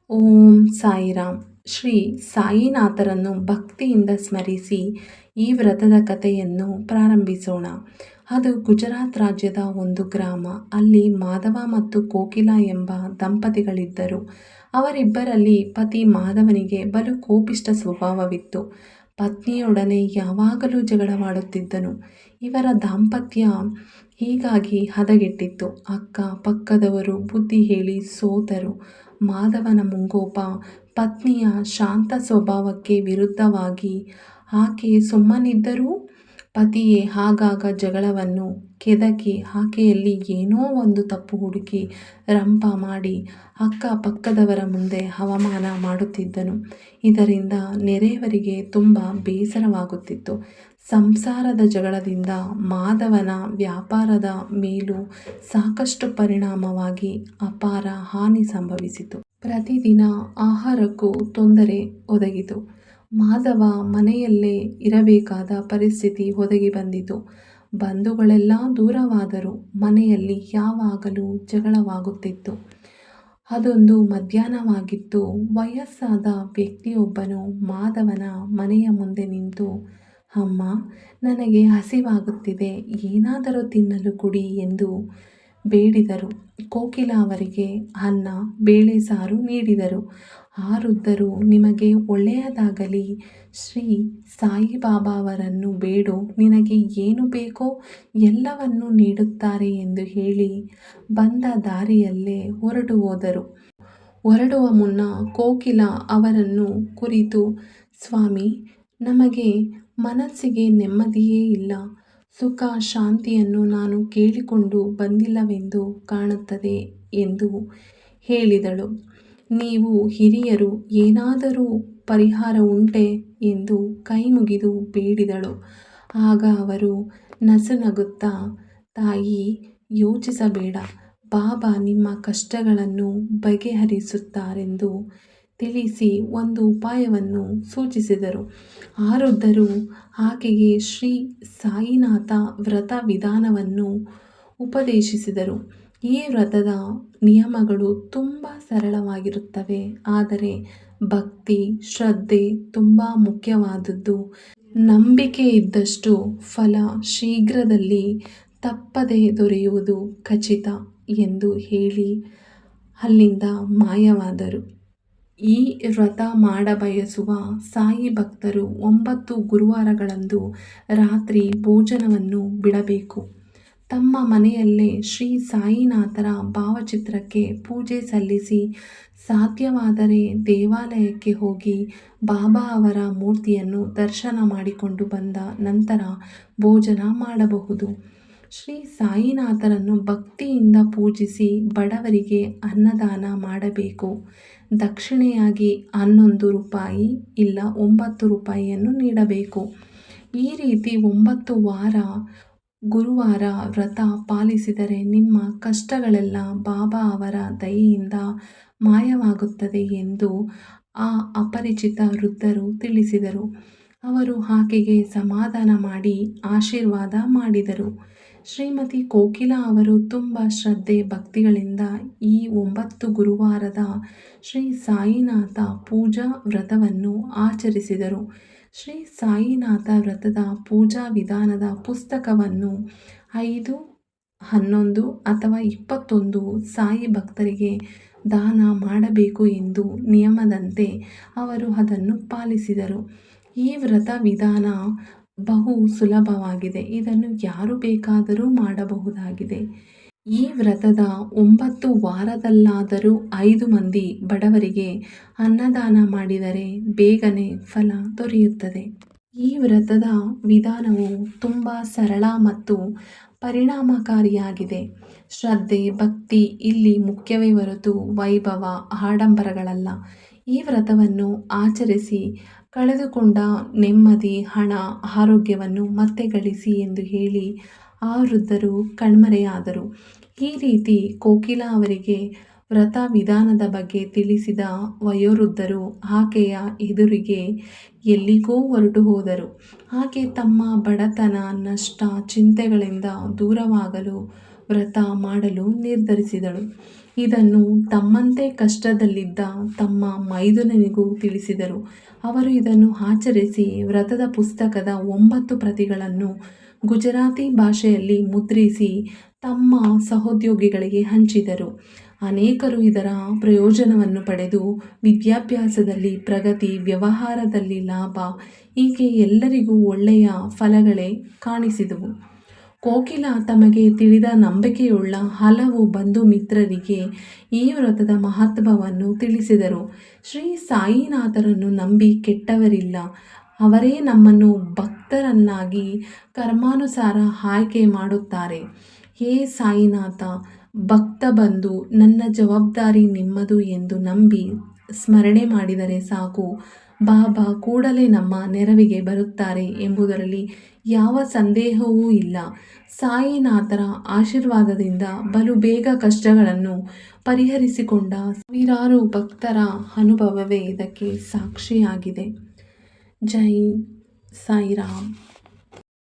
ಓಂ ಸಾಯಿರಾಮ್. ಶ್ರೀ ಸಾಯಿನಾಥರನ್ನು ಭಕ್ತಿಯಿಂದ ಸ್ಮರಿಸಿ ಈ ವ್ರತದ ಕಥೆಯನ್ನು ಪ್ರಾರಂಭಿಸೋಣ. ಅದು ಗುಜರಾತ್ ರಾಜ್ಯದ ಒಂದು ಗ್ರಾಮ. ಅಲ್ಲಿ ಮಾಧವ ಮತ್ತು ಕೋಕಿಲ ಎಂಬ ದಂಪತಿಗಳಿದ್ದರು. ಅವರಿಬ್ಬರಲ್ಲಿ ಪತಿ ಮಾಧವನಿಗೆ ಬಲು ಕೋಪಿಷ್ಟ ಸ್ವಭಾವವಿತ್ತು. ಪತ್ನಿಯೊಡನೆ ಯಾವಾಗಲೂ ಜಗಳವಾಡುತ್ತಿದ್ದನು. ಇವರ ದಾಂಪತ್ಯ ಹೀಗಾಗಿ ಹದಗೆಟ್ಟಿತ್ತು. ಅಕ್ಕ ಪಕ್ಕದವರು ಬುದ್ಧಿ ಹೇಳಿ ಸೋತರು. ಮಾಧವನ ಮುಂಗೋಪ ಪತ್ನಿಯ ಶಾಂತ ಸ್ವಭಾವಕ್ಕೆ ವಿರುದ್ಧವಾಗಿ ಆಕೆ ಸುಮ್ಮನಿದ್ದರೂ ಪತಿಯೇ ಆಗಾಗ ಜಗಳವನ್ನು ಕೆದಕಿ ಆಕೆಯಲ್ಲಿ ಏನೋ ಒಂದು ತಪ್ಪು ಹುಡುಕಿ ರಂಪ ಮಾಡಿ ಅಕ್ಕಪಕ್ಕದವರ ಮುಂದೆ ಅವಮಾನ ಮಾಡುತ್ತಿದ್ದನು. ಇದರಿಂದ ನೆರೆಯವರಿಗೆ ತುಂಬ ಬೇಸರವಾಗುತ್ತಿತ್ತು. ಸಂಸಾರದ ಜಗಳದಿಂದ ಮಾಧವನ ವ್ಯಾಪಾರದ ಮೇಲೂ ಸಾಕಷ್ಟು ಪರಿಣಾಮವಾಗಿ ಅಪಾರ ಹಾನಿ ಸಂಭವಿಸಿತು. ಪ್ರತಿದಿನ ಆಹಾರಕ್ಕೂ ತೊಂದರೆ ಒದಗಿತು. ಮಾಧವ ಮನೆಯಲ್ಲೇ ಇರಬೇಕಾದ ಪರಿಸ್ಥಿತಿ ಒದಗಿ ಬಂದಿತು. ಬಂಧುಗಳೆಲ್ಲ ದೂರವಾದರೂ ಮನೆಯಲ್ಲಿ ಯಾವಾಗಲೂ ಜಗಳವಾಗುತ್ತಿತ್ತು. ಅದೊಂದು ಮಧ್ಯಾಹ್ನವಾಗಿತ್ತು. ವಯಸ್ಸಾದ ವ್ಯಕ್ತಿಯೊಬ್ಬನು ಮಾಧವನ ಮನೆಯ ಮುಂದೆ ನಿಂತು, ಅಮ್ಮ, ನನಗೆ ಹಸಿವಾಗುತ್ತಿದೆ, ಏನಾದರೂ ತಿನ್ನಲು ಕೊಡಿ ಎಂದು ಬೇಡಿದರು. ಕೋಕಿಲ ಅವರಿಗೆ ಅನ್ನ ಬೇಳೆ ಸಾರು ನೀಡಿದರು. ಆ ವೃದ್ಧರು, ನಿಮಗೆ ಒಳ್ಳೆಯದಾಗಲಿ, ಶ್ರೀ ಸಾಯಿಬಾಬಾ ಅವರನ್ನು ಬೇಡು, ನಿನಗೆ ಏನು ಬೇಕೋ ಎಲ್ಲವನ್ನೂ ನೀಡುತ್ತಾರೆ ಎಂದು ಹೇಳಿ ಬಂದ ದಾರಿಯಲ್ಲೇ ಹೊರಟು ಹೋದರು. ಹೊರಡುವ ಮುನ್ನ ಕೋಕಿಲ ಅವರನ್ನು ಕುರಿತು, ಸ್ವಾಮಿ, ನಮಗೆ ಮನಸ್ಸಿಗೆ ನೆಮ್ಮದಿಯೇ ಇಲ್ಲ. ಸುಖ ಶಾಂತಿಯನ್ನು ನಾನು ಕೇಳಿಕೊಂಡು ಬಂದಿಲ್ಲವೆಂದು ಕಾಣುತ್ತದೆ ಎಂದು ಹೇಳಿದಳು. ನೀವು ಹಿರಿಯರು, ಏನಾದರೂ ಪರಿಹಾರ ಉಂಟೆ ಎಂದು ಕೈಮುಗಿದು ಬೇಡಿದಳು. ಆಗ ಅವರು ನಸುನಗುತ್ತಾ, ತಾಯಿ, ಯೋಚಿಸಬೇಡ, ಬಾಬಾ ನಿಮ್ಮ ಕಷ್ಟಗಳನ್ನು ಬಗೆಹರಿಸುತ್ತಾರೆಂದು ತಿಳಿಸಿ ಒಂದು ಉಪಾಯವನ್ನು ಸೂಚಿಸಿದರು. ಆ ವೃದ್ಧರು ಆಕೆಗೆ ಶ್ರೀ ಸಾಯಿನಾಥ ವ್ರತ ವಿಧಾನವನ್ನು ಉಪದೇಶಿಸಿದರು. ಈ ವ್ರತದ ನಿಯಮಗಳು ತುಂಬ ಸರಳವಾಗಿರುತ್ತವೆ, ಆದರೆ ಭಕ್ತಿ ಶ್ರದ್ಧೆ ತುಂಬ ಮುಖ್ಯವಾದದ್ದು. ನಂಬಿಕೆ ಇದ್ದಷ್ಟು ಫಲ ಶೀಘ್ರದಲ್ಲಿ ತಪ್ಪದೆ ದೊರೆಯುವುದು ಖಚಿತ ಎಂದು ಹೇಳಿ ಅಲ್ಲಿಂದ ಮಾಯವಾದರು. ಈ ವ್ರತ ಮಾಡಬಯಸುವ ಸಾಯಿ ಭಕ್ತರು 9 ಗುರುವಾರಗಳಂದು ರಾತ್ರಿ ಭೋಜನವನ್ನು ಬಿಡಬೇಕು. ತಮ್ಮ ಮನೆಯಲ್ಲೇ ಶ್ರೀ ಸಾಯಿನಾಥರ ಭಾವಚಿತ್ರಕ್ಕೆ ಪೂಜೆ ಸಲ್ಲಿಸಿ, ಸಾಧ್ಯವಾದರೆ ದೇವಾಲಯಕ್ಕೆ ಹೋಗಿ ಬಾಬಾ ಅವರ ಮೂರ್ತಿಯನ್ನು ದರ್ಶನ ಮಾಡಿಕೊಂಡು ಬಂದ ನಂತರ ಭೋಜನ ಮಾಡಬಹುದು. ಶ್ರೀ ಸಾಯಿನಾಥರನ್ನು ಭಕ್ತಿಯಿಂದ ಪೂಜಿಸಿ ಬಡವರಿಗೆ ಅನ್ನದಾನ ಮಾಡಬೇಕು. ದಕ್ಷಿಣೆಯಾಗಿ 11 ರೂಪಾಯಿ ಇಲ್ಲ 9 ರೂಪಾಯಿಯನ್ನು ನೀಡಬೇಕು. ಈ ರೀತಿ 9 ಗುರುವಾರ ವ್ರತ ಪಾಲಿಸಿದರೆ ನಿಮ್ಮ ಕಷ್ಟಗಳೆಲ್ಲ ಬಾಬಾ ಅವರ ದಯೆಯಿಂದ ಮಾಯವಾಗುತ್ತದೆ ಎಂದು ಆ ಅಪರಿಚಿತ ವೃದ್ಧರು ತಿಳಿಸಿದರು. ಅವರು ಆಕೆಗೆ ಸಮಾಧಾನ ಮಾಡಿ ಆಶೀರ್ವಾದ ಮಾಡಿದರು. ಶ್ರೀಮತಿ ಕೋಕಿಲ ಅವರು ತುಂಬ ಶ್ರದ್ಧೆ ಭಕ್ತಿಗಳಿಂದ ಈ 9 ಗುರುವಾರದ ಶ್ರೀ ಸಾಯಿನಾಥ ಪೂಜಾ ವ್ರತವನ್ನು ಆಚರಿಸಿದರು. ಶ್ರೀ ಸಾಯಿನಾಥ ವ್ರತದ ಪೂಜಾ ವಿಧಾನದ ಪುಸ್ತಕವನ್ನು 5, 11 ಅಥವಾ 21 ಸಾಯಿ ಭಕ್ತರಿಗೆ ದಾನ ಮಾಡಬೇಕು ಎಂದು ನಿಯಮದಂತೆ ಅವರು ಅದನ್ನು ಪಾಲಿಸಿದರು. ಈ ವ್ರತ ವಿಧಾನ ಬಹು ಸುಲಭವಾಗಿದೆ. ಇದನ್ನು ಯಾರು ಬೇಕಾದರೂ ಮಾಡಬಹುದಾಗಿದೆ. ಈ ವ್ರತದ 9 ವಾರದಲ್ಲಾದರೂ 5 ಮಂದಿ ಬಡವರಿಗೆ ಅನ್ನದಾನ ಮಾಡಿದರೆ ಬೇಗನೆ ಫಲ ದೊರೆಯುತ್ತದೆ. ಈ ವ್ರತದ ವಿಧಾನವು ತುಂಬ ಸರಳ ಮತ್ತು ಪರಿಣಾಮಕಾರಿಯಾಗಿದೆ. ಶ್ರದ್ಧೆ ಭಕ್ತಿ ಇಲ್ಲಿ ಮುಖ್ಯವೇ ಹೊರತು ವೈಭವ ಆಡಂಬರಗಳಲ್ಲ. ಈ ವ್ರತವನ್ನು ಆಚರಿಸಿ ಕಳೆದುಕೊಂಡ ನೆಮ್ಮದಿ, ಹಣ, ಆರೋಗ್ಯವನ್ನು ಮತ್ತೆ ಗಳಿಸಿ ಎಂದು ಹೇಳಿ ಆ ವೃದ್ಧರು ಕಣ್ಮರೆಯಾದರು. ಈ ರೀತಿ ಕೋಕಿಲ ಅವರಿಗೆ ವ್ರತ ವಿಧಾನದ ಬಗ್ಗೆ ತಿಳಿಸಿದ ವಯೋವೃದ್ಧರು ಆಕೆಯ ಎದುರಿಗೆ ಎಲ್ಲಿಗೋ ಹೊರಟು ಹೋದರು. ಆಕೆ ತಮ್ಮ ಬಡತನ, ನಷ್ಟ, ಚಿಂತೆಗಳಿಂದ ದೂರವಾಗಲು ವ್ರತ ಮಾಡಲು ನಿರ್ಧರಿಸಿದಳು. ಇದನ್ನು ತಮ್ಮಂತೆ ಕಷ್ಟದಲ್ಲಿದ್ದ ತಮ್ಮ ಮೈದುನನಿಗೂ ತಿಳಿಸಿದರು. ಅವರು ಇದನ್ನು ಆಚರಿಸಿ ವ್ರತದ ಪುಸ್ತಕದ 9 ಪ್ರತಿಗಳನ್ನು ಗುಜರಾತಿ ಭಾಷೆಯಲ್ಲಿ ಮುದ್ರಿಸಿ ತಮ್ಮ ಸಹೋದ್ಯೋಗಿಗಳಿಗೆ ಹಂಚಿದರು. ಅನೇಕರು ಇದರ ಪ್ರಯೋಜನವನ್ನು ಪಡೆದು ವಿದ್ಯಾಭ್ಯಾಸದಲ್ಲಿ ಪ್ರಗತಿ, ವ್ಯವಹಾರದಲ್ಲಿ ಲಾಭ, ಹೀಗೆ ಎಲ್ಲರಿಗೂ ಒಳ್ಳೆಯ ಫಲಗಳೇ ಕಾಣಿಸಿದವು. ಕೋಕಿಲ ತಮಗೆ ತಿಳಿದ ನಂಬಿಕೆಯುಳ್ಳ ಹಲವು ಬಂಧು ಮಿತ್ರರಿಗೆ ಈ ವ್ರತದ ಮಹತ್ವವನ್ನು ತಿಳಿಸಿದರು. ಶ್ರೀ ಸಾಯಿನಾಥರನ್ನು ನಂಬಿ ಕೆಟ್ಟವರಿಲ್ಲ. ಅವರೇ ನಮ್ಮನ್ನು ಭಕ್ತರನ್ನಾಗಿ ಕರ್ಮಾನುಸಾರ ಆಯ್ಕೆ ಮಾಡುತ್ತಾರೆ. ಹೇ ಸಾಯಿನಾಥ, ಭಕ್ತ ಬಂಧು, ನನ್ನ ಜವಾಬ್ದಾರಿ ನಿಮ್ಮದು ಎಂದು ನಂಬಿ ಸ್ಮರಣೆ ಮಾಡಿದರೆ ಸಾಕು, ಬಾಬಾ ಕೂಡಲೇ ನಮ್ಮ ನೆರವಿಗೆ ಬರುತ್ತಾರೆ ಎಂಬುದರಲ್ಲಿ ಯಾವ ಸಂದೇಹವೂ ಇಲ್ಲ. ಸಾಯಿನಾಥರ ಆಶೀರ್ವಾದದಿಂದ ಬಲು ಬೇಗ ಕಷ್ಟಗಳನ್ನು ಪರಿಹರಿಸಿಕೊಂಡ ಸಾವಿರಾರು ಭಕ್ತರ ಅನುಭವವೇ ಇದಕ್ಕೆ ಸಾಕ್ಷಿಯಾಗಿದೆ. ಜೈ ಸಾಯಿರಾಮ್.